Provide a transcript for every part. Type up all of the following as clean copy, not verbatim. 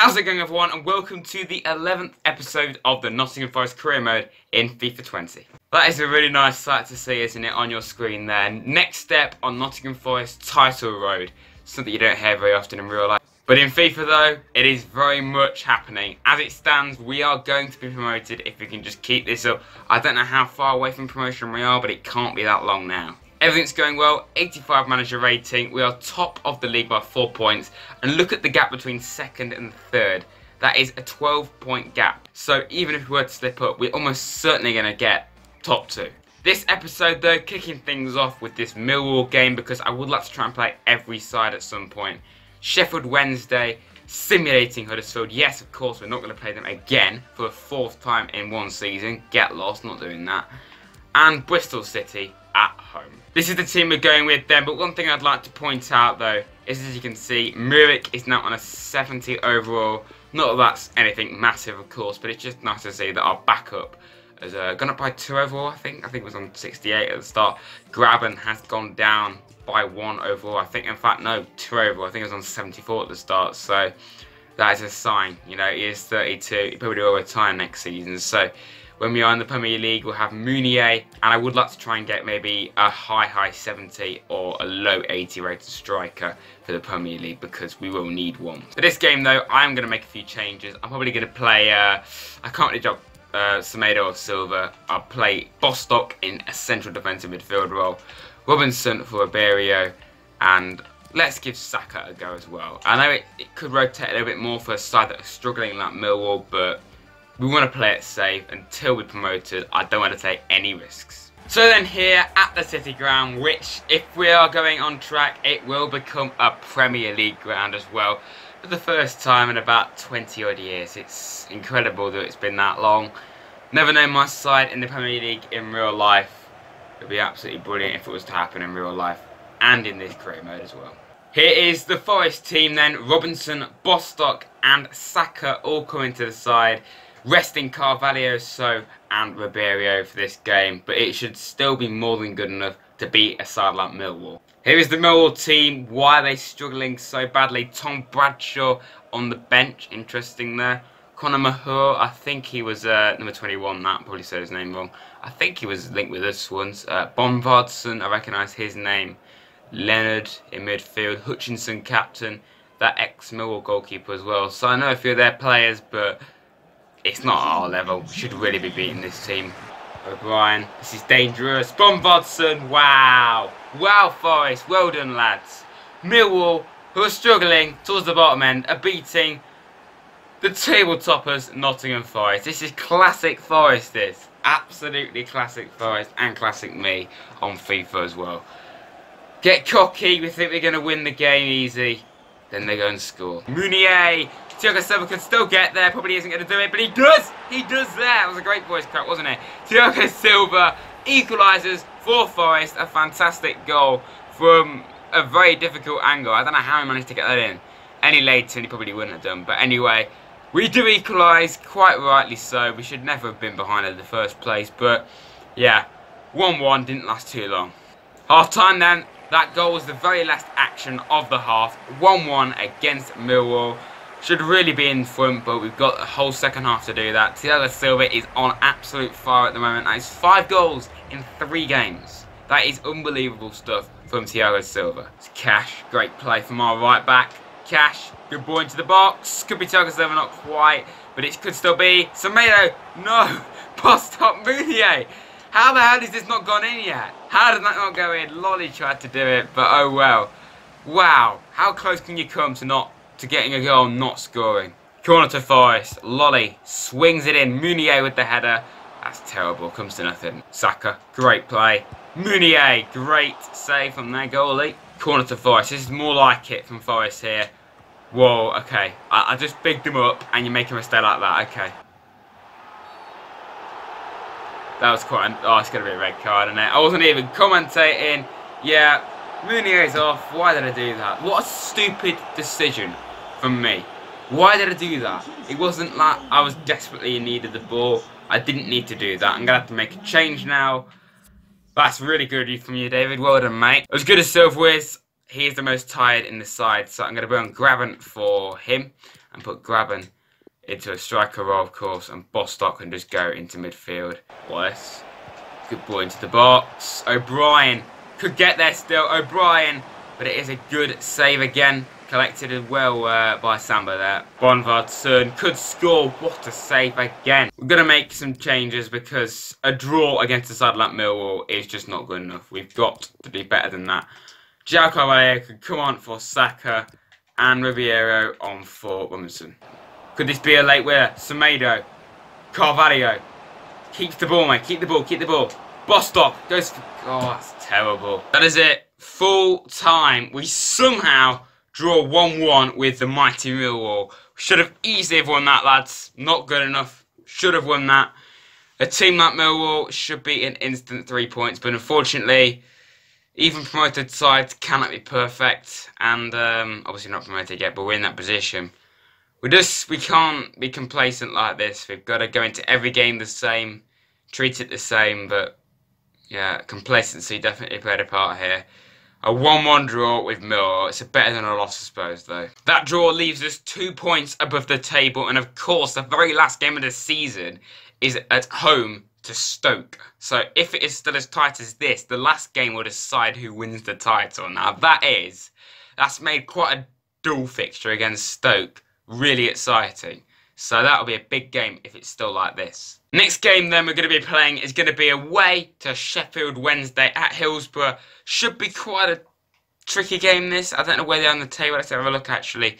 How's it going, everyone, and welcome to the 11th episode of the Nottingham Forest career mode in FIFA 20. That is a really nice sight to see, isn't it, on your screen there. Next step on Nottingham Forest title road. Something you don't hear very often in real life. But in FIFA, though, it is very much happening. As it stands, we are going to be promoted if we can just keep this up. I don't know how far away from promotion we are, but it can't be that long now. Everything's going well, 85 manager rating, we are top of the league by 4 points, and look at the gap between second and third. That is a 12-point gap. So even if we were to slip up, we're almost certainly going to get top 2. This episode, though, kicking things off with this Millwall game, because I would like to try and play every side at some point. Sheffield Wednesday, simulating Huddersfield. Yes, of course, we're not going to play them again for the 4th time in one season. Get lost, not doing that. And Bristol City at home. This is the team we're going with then, but one thing I'd like to point out though is, as you can see, Murik is now on a 70 overall. Not that that's anything massive, of course, but it's just nice to see that our backup has gone up by 2 overall, I think it was on 68 at the start. Graben has gone down by 1 overall, I think, in fact, no, 2 overall, I think it was on 74 at the start, so that is a sign. You know, he is 32, he probably will retire next season, so when we are in the Premier League, we'll have Meunier, and I would like to try and get maybe a high 70 or a low 80 rated striker for the Premier League, because we will need one. For this game, though, I'm going to make a few changes. I'm probably going to play, I can't really drop Semedo or Silva. I'll play Bostock in a central defensive midfield role, Robinson for Ribeiro, and let's give Saka a go as well. I know it could rotate a little bit more for a side that are struggling like Millwall, but we want to play it safe until we're promoted. I don't want to take any risks. So then here at the City ground, which if we are going on track, it will become a Premier League ground as well. For the first time in about 20 odd years. It's incredible that it's been that long. Never known my side in the Premier League in real life. It would be absolutely brilliant if it was to happen in real life and in this career mode as well. Here is the Forest team then. Robinson, Bostock and Saka all coming to the side. Resting Carvalho, and Ribeiro for this game, but it should still be more than good enough to beat a side like Millwall. Here is the Millwall team. Why are they struggling so badly? Tom Bradshaw on the bench, interesting there. Conor Mahur, I think he was number 21, that probably said his name wrong. I think he was linked with us once. Bonvardson, I recognise his name. Leonard in midfield, Hutchinson captain, that ex-Millwall goalkeeper as well. So I know a few of their players, but it's not at our level. We should really be beating this team. O'Brien, this is dangerous. Bonvardson, wow. Wow, Forest, well done, lads. Millwall, who are struggling towards the bottom end, are beating the table toppers, Nottingham Forest. This is classic Forest, this. Absolutely classic Forest and classic me on FIFA as well. Get cocky, we think we're going to win the game easy. Then they go and score. Meunier, Thiago Silva can still get there, probably isn't going to do it, but he does! He does there! It was a great voice crack, wasn't it? Thiago Silva equalises for Forest, a fantastic goal from a very difficult angle. I don't know how he managed to get that in. Any later, he probably wouldn't have done, but anyway, we do equalise, quite rightly so. We should never have been behind in the first place, but yeah, 1-1 didn't last too long. Half time then. That goal was the very last action of the half. 1-1 against Millwall. Should really be in front, but we've got the whole second half to do that. Thiago Silva is on absolute fire at the moment. That is 5 goals in 3 games. That is unbelievable stuff from Thiago Silva. It's Cash, great play from our right back. Cash, good ball into the box. Could be Thiago Silva, not quite, but it could still be. Semedo, no. Bostock, Meunier. How the hell has this not gone in yet? How did that not go in? Lolly tried to do it, but oh well. Wow, how close can you come to getting a goal and not scoring? Corner to Forest. Lolly swings it in. Meunier with the header. That's terrible. Comes to nothing. Saka, great play. Meunier, great save from their goalie. Corner to Forest. This is more like it from Forest here. Whoa, okay. I just bigged them up and you make a mistake like that. Okay. That was quite oh, it's going to be a red card, isn't it? I wasn't even commentating. Yeah, Meunier is off. Why did I do that? What a stupid decision from me. Why did I do that? It wasn't like I was desperately in need of the ball. I didn't need to do that. I'm going to have to make a change now. That's really good from you, David. Well done, mate. As good as Silva is, he is the most tired in the side, so I'm going to be on Graben for him. and put Graben into a striker role, of course, and Bostock can just go into midfield. Wallace, good ball into the box. O'Brien could get there still. O'Brien, but it is a good save again. Collected as well by Samba there. Bonvardson could score. What a save again. We're going to make some changes because a draw against a side like Millwall is just not good enough. We've got to do better than that. João Carvalho could come on for Saka and Ribeiro on for Robinson. Could this be a late winner? Semedo. Carvalho. Keeps the ball, mate. Keep the ball. Keep the ball. Bostock goes for... Oh, that's terrible. That is it. Full time. We somehow draw 1-1 with the mighty Millwall. Should have easily won that, lads. Not good enough. Should have won that. A team like Millwall should be an instant 3 points, but unfortunately, even promoted sides cannot be perfect, and obviously not promoted yet, but we're in that position. We can't be complacent like this. We've got to go into every game the same, treat it the same, but yeah, complacency definitely played a part here. A 1-1 draw with Millwall. It's better than a loss, I suppose, though. That draw leaves us 2 points above the table, and of course, the very last game of the season is at home to Stoke. So if it is still as tight as this, the last game will decide who wins the title. Now that's made quite a dual fixture against Stoke. Really exciting. So that'll be a big game if it's still like this. Next game then we're going to be playing is going to be away to Sheffield Wednesday at Hillsborough. Should be quite a tricky game this. I don't know where they're on the table. Let's have a look actually.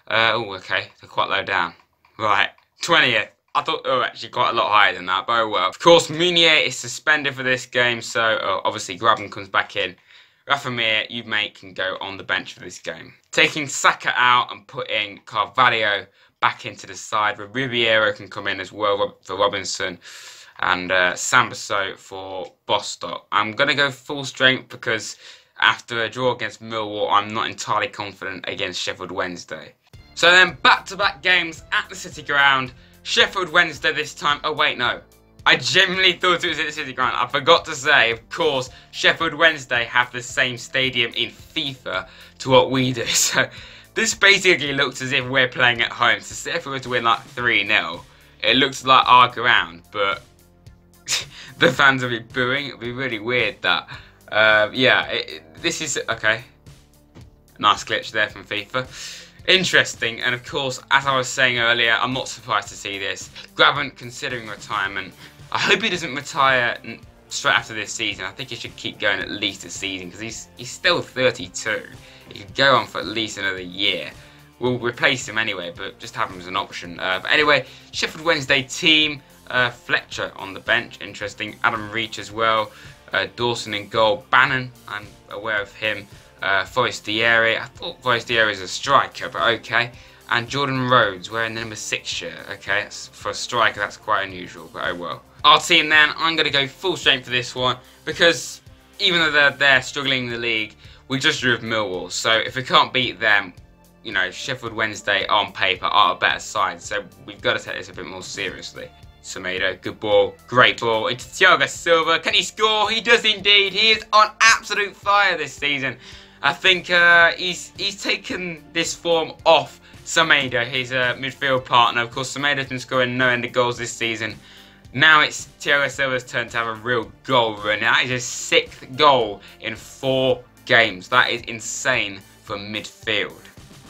Oh, okay. They're quite low down. Right. 20th. I thought they were actually quite a lot higher than that, but oh well. Of course, Meunier is suspended for this game, so obviously Graben comes back in. Rafa Mir, you can go on the bench for this game. Taking Saka out and putting Carvalho back into the side. Ribeiro can come in as well for Robinson. And Sambaso for Bostock. I'm going to go full strength because after a draw against Millwall, I'm not entirely confident against Sheffield Wednesday. So then back-to-back games at the City Ground. Sheffield Wednesday this time. Oh wait, no. I genuinely thought it was at the City Ground. I forgot to say, of course, Sheffield Wednesday have the same stadium in FIFA to what we do. So this basically looks as if we're playing at home. So say if we were to win like 3-0, it looks like our ground, but the fans will be booing. It'll be really weird that. This is okay. Nice glitch there from FIFA. Interesting, and of course, as I was saying earlier, I'm not surprised to see this. Graben considering retirement. I hope he doesn't retire straight after this season. I think he should keep going at least a season because he's still 32. He could go on for at least another year. We'll replace him anyway, but just have him as an option. But anyway, Sheffield Wednesday team. Fletcher on the bench, interesting. Adam Reach as well. Dawson in goal. Bannon, I'm aware of him. Forestieri, I thought Forestieri is a striker, but okay. And Jordan Rhodes wearing the number 6 shirt. Okay, that's, for a striker, that's quite unusual, but oh well. Our team then, I'm going to go full strength for this one because even though they're struggling in the league, we just drew with Millwall. So if we can't beat them, you know, Sheffield Wednesday on paper are a better side. So we've got to take this a bit more seriously. Semedo, good ball, great ball into Thiago Silva. Can he score? He does indeed. He is on absolute fire this season. I think he's taken this form off Semedo, his midfield partner. Of course, Semedo's been scoring no end of goals this season. Now it's Thiago Silva's turn to have a real goal run. That is his 6th goal in 4 games. That is insane for midfield.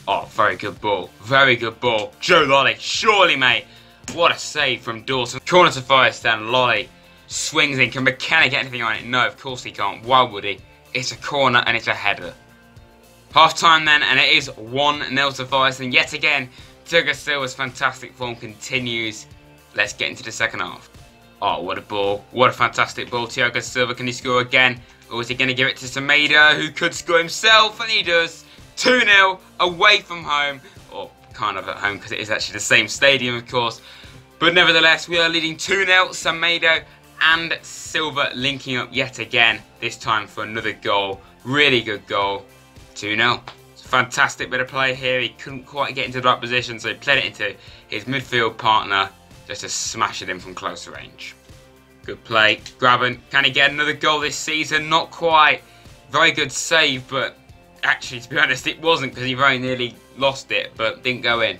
Oh, very good ball. Very good ball. Joe Lolly, surely, mate. What a save from Dawson. Corner to Firestein. Lolly swings in. Can McKenna get anything on it? No, of course he can't. Why would he? It's a corner and it's a header. Half time then, and it is 1-0 to Firestein. Yet again, Thiago Silva's fantastic form continues. Let's get into the second half. Oh, what a ball. What a fantastic ball. Thiago Silva, can he score again? Or is he going to give it to Semedo, who could score himself? And he does. 2-0 away from home. Or kind of at home because it is actually the same stadium, of course. But nevertheless, we are leading 2-0. Semedo and Silva linking up yet again. This time for another goal. Really good goal. 2-0. It's a fantastic bit of play here. He couldn't quite get into the right position, so he played it into his midfield partner just to smash it in from closer range. Good play. Graben. Can he get another goal this season? Not quite. Very good save, but actually, to be honest, it wasn't because he very nearly lost it, but didn't go in.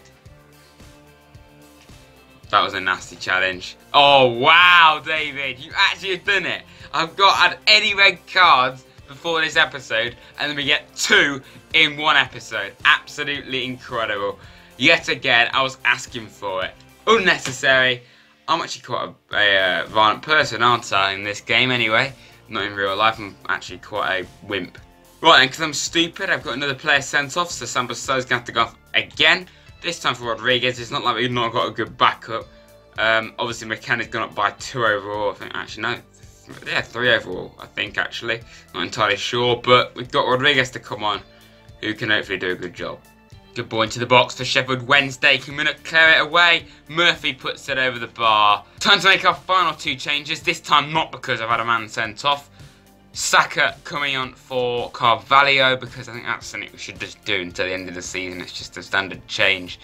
That was a nasty challenge. Oh, wow, David. You actually have done it. I've not had any red cards before this episode, and then we get 2 in 1 episode. Absolutely incredible. Yet again, I was asking for it. Unnecessary. I'm actually quite a violent person, aren't I, in this game anyway? Not in real life, I'm actually quite a wimp. Right then, because I'm stupid, I've got another player sent off, so Sam Bastow's going to have to go off again. This time for Rodriguez. It's not like we've not got a good backup. Obviously, McKenna's gone up by 2 overall, I think. Actually, no. Yeah, 3 overall, I think, actually. Not entirely sure, but we've got Rodriguez to come on, who can hopefully do a good job. Good ball into the box for Sheffield Wednesday. Can we not clear it away? Murphy puts it over the bar. Time to make our final 2 changes. This time not because I've had a man sent off. Saka coming on for Carvalho, because I think that's something we should just do until the end of the season. It's just a standard change.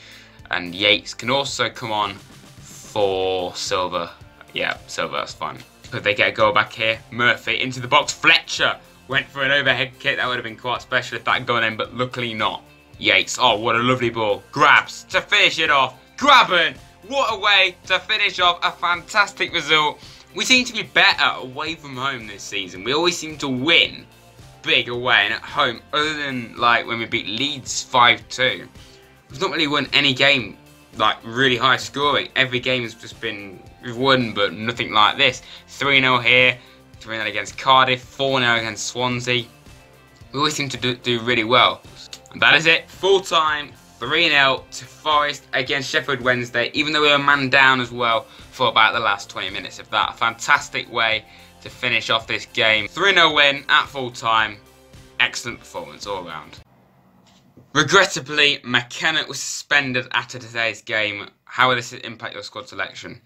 And Yates can also come on for Silva. Yeah, Silva, that's fine. Could they get a goal back here? Murphy into the box. Fletcher went for an overhead kick. That would have been quite special if that had gone in, but luckily not. Yates, oh, what a lovely ball. Grabs to finish it off. Grabbing! What a way to finish off a fantastic result. We seem to be better away from home this season. We always seem to win big away and at home, other than like when we beat Leeds 5-2. We've not really won any game like really high scoring. Every game has just been, we've won, but nothing like this. 3-0 here, 3-0 against Cardiff, 4-0 against Swansea. We always seem to do really well. And that is it, full time, 3-0 to Forest against Sheffield Wednesday, even though we were man down as well for about the last 20 minutes of that. A fantastic way to finish off this game. 3-0 win at full time. Excellent performance all round. Regrettably, McKenna was suspended after today's game. How will this impact your squad selection?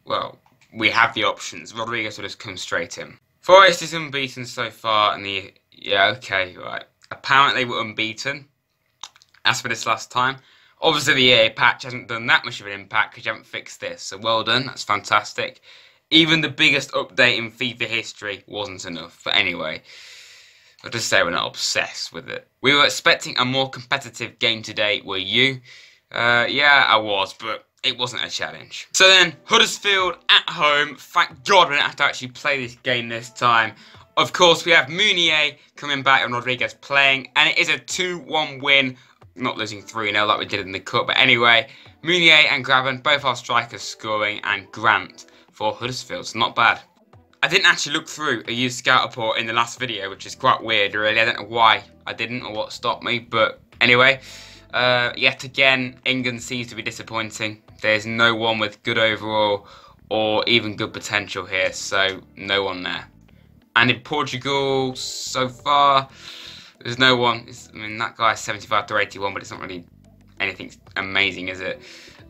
Well, we have the options. Rodriguez will just come straight in. Forest is unbeaten so far, and yeah, okay, right. Apparently we're unbeaten. As for this last time, obviously the EA patch hasn't done that much of an impact because you haven't fixed this. So well done, that's fantastic. Even the biggest update in FIFA history wasn't enough. But anyway, I'll just say we're not obsessed with it. We were expecting a more competitive game today, were you? Yeah, I was, but it wasn't a challenge. So then, Huddersfield at home. Thank God we don't have to actually play this game this time. Of course, we have Meunier coming back and Rodriguez playing, and it is a 2-1 win. Not losing 3-0 like we did in the cup, but anyway, Meunier and Graben, both our strikers scoring, and Grant for Huddersfield, so not bad. I didn't actually look through a used scout report in the last video, which is quite weird, really. I don't know why I didn't or what stopped me, but anyway, yet again, England seems to be disappointing. There's no one with good overall or even good potential here, so no one there. And in Portugal, so far, there's no one. I mean, that guy's 75 to 81, but it's not really anything amazing, is it?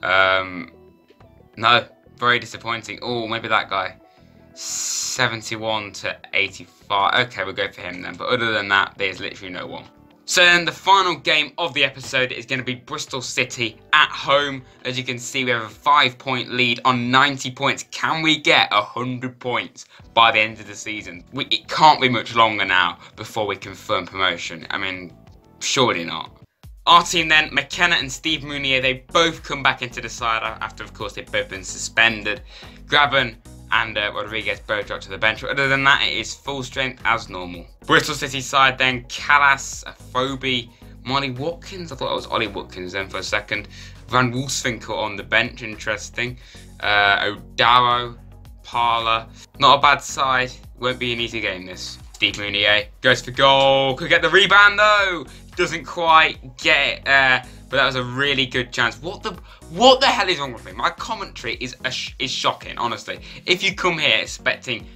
No, very disappointing. Oh, maybe that guy. 71 to 85. Okay, we'll go for him then. But other than that, there's literally no one. So then the final game of the episode is going to be Bristol City at home. As you can see, we have a 5-point lead on 90 points. Can we get 100 points by the end of the season? It can't be much longer now before we confirm promotion. I mean, surely not. Our team then, McKenna and Steve Meunier, they both come back into the side after, of course, they've both been suspended. Graben and Rodriguez both dropped to the bench. But other than that, it is full strength as normal. Bristol City side then, Callas, Afobe, Molly Watkins. I thought it was Ollie Watkins then for a second. Van Wolfswinkel on the bench, interesting. O'Darrow, Parler. Not a bad side. Won't be an easy game, this. Steve Meunier goes for goal. Could get the rebound though. Doesn't quite get it there. But that was a really good chance. What the hell is wrong with me? My commentary is shocking, honestly. If you come here expecting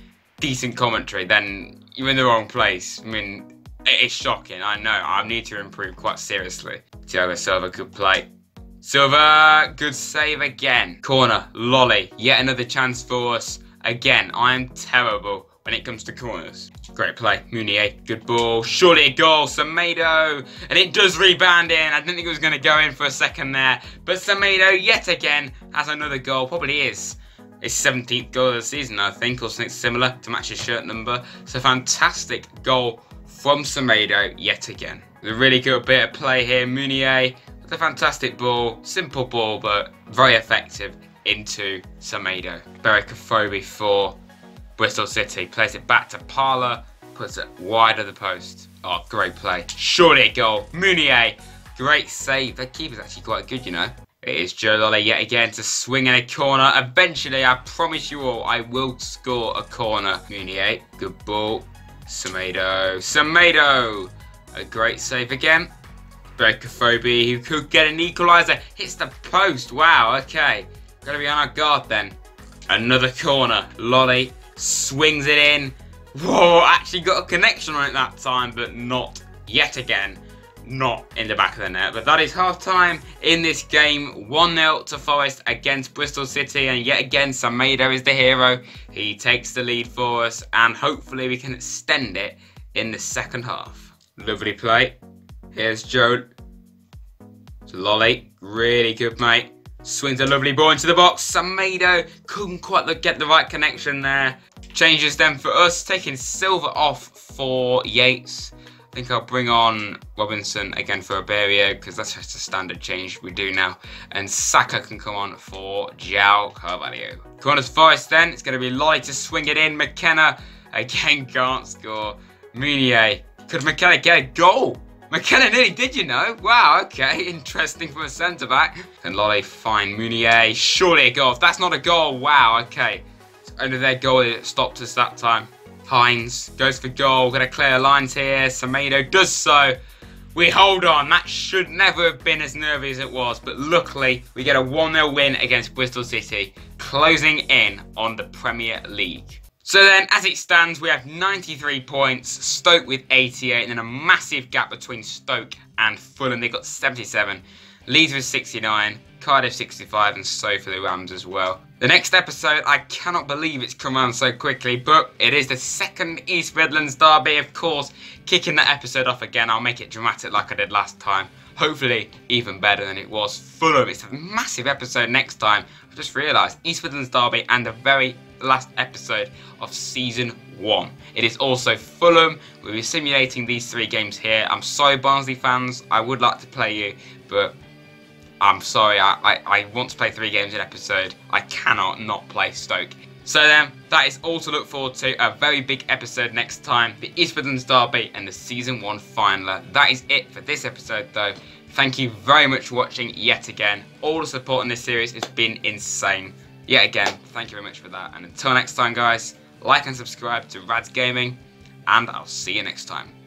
decent commentary, then you're in the wrong place. I mean, it is shocking. I know. I need to improve quite seriously. Thiago Silva, good play. Silva, good save again. Corner, Lolly. Yet another chance for us. Again, I am terrible when it comes to corners. Great play. Meunier, good ball. Surely a goal. Semedo. And it does rebound in. I didn't think it was going to go in for a second there. But Semedo, yet again, has another goal. Probably is his 17th goal of the season, I think, or something similar to match his shirt number. So fantastic goal from Semedo, yet again. A really good bit of play here. Meunier, It's a fantastic ball, simple ball, but very effective into Semedo. Berikafobie for Bristol City. Plays it back to Parler, puts it wide of the post. Oh, great play. Surely a goal. Meunier, great save. That keeper's actually quite good, you know. It is Joe Lolly yet again to swing in a corner. Eventually, I promise you all, I will score a corner. Meunier, good ball. Semedo, a great save again. Berikafobie, who could get an equaliser, hits the post. Wow, okay. Gotta be on our guard then. Another corner. Lolly swings it in. Whoa, actually got a connection on it that time, but not yet again. Not in the back of the net. But that is half time in this game. 1-0 to Forest against Bristol City. And yet again, Semedo is the hero. He takes the lead for us. And hopefully we can extend it in the second half. Lovely play. Here's Joe. Lolly. Really good, mate. Swings a lovely ball into the box. Semedo couldn't quite get the right connection there. Changes them for us. Taking Silva off for Yates. I think I'll bring on Robinson again for Iberia because that's just a standard change we do now. And Saka can come on for João Carvalho. Corners Forest then. It's going to be Lolly to swing it in. McKenna again can't score. Meunier. Could McKenna get a goal? McKenna nearly did, you know. Wow, okay. Interesting from a centre-back. Can Lolly find Meunier? Surely a goal. If that's not a goal, wow, okay. It's only their goal that stopped us that time. Hines goes for goal. Gonna clear the lines here. Semedo does so. We hold on. That should never have been as nervy as it was. But luckily, we get a 1-0 win against Bristol City. Closing in on the Premier League. So then, as it stands, we have 93 points, Stoke with 88, and then a massive gap between Stoke and Fulham. They've got 77, Leeds with 69, Cardiff 65, and so for the Rams as well. The next episode, I cannot believe it's come around so quickly, but it is the second East Midlands derby, of course. Kicking that episode off again, I'll make it dramatic like I did last time. Hopefully, even better than it was. Fulham, it's a massive episode next time. I've just realised, East Midlands derby and the very last episode of season 1. It is also Fulham. We'll be simulating these 3 games here. I'm sorry, Barnsley fans. I would like to play you, but I'm sorry. I want to play 3 games an episode. I cannot not play Stoke. So then, that is all to look forward to. A very big episode next time. The East Midlands derby and the season 1 finaler. That is it for this episode, though. Thank you very much for watching yet again. All the support in this series has been insane. Yet again, thank you very much for that. And until next time, guys, like and subscribe to Rad's Gaming, and I'll see you next time.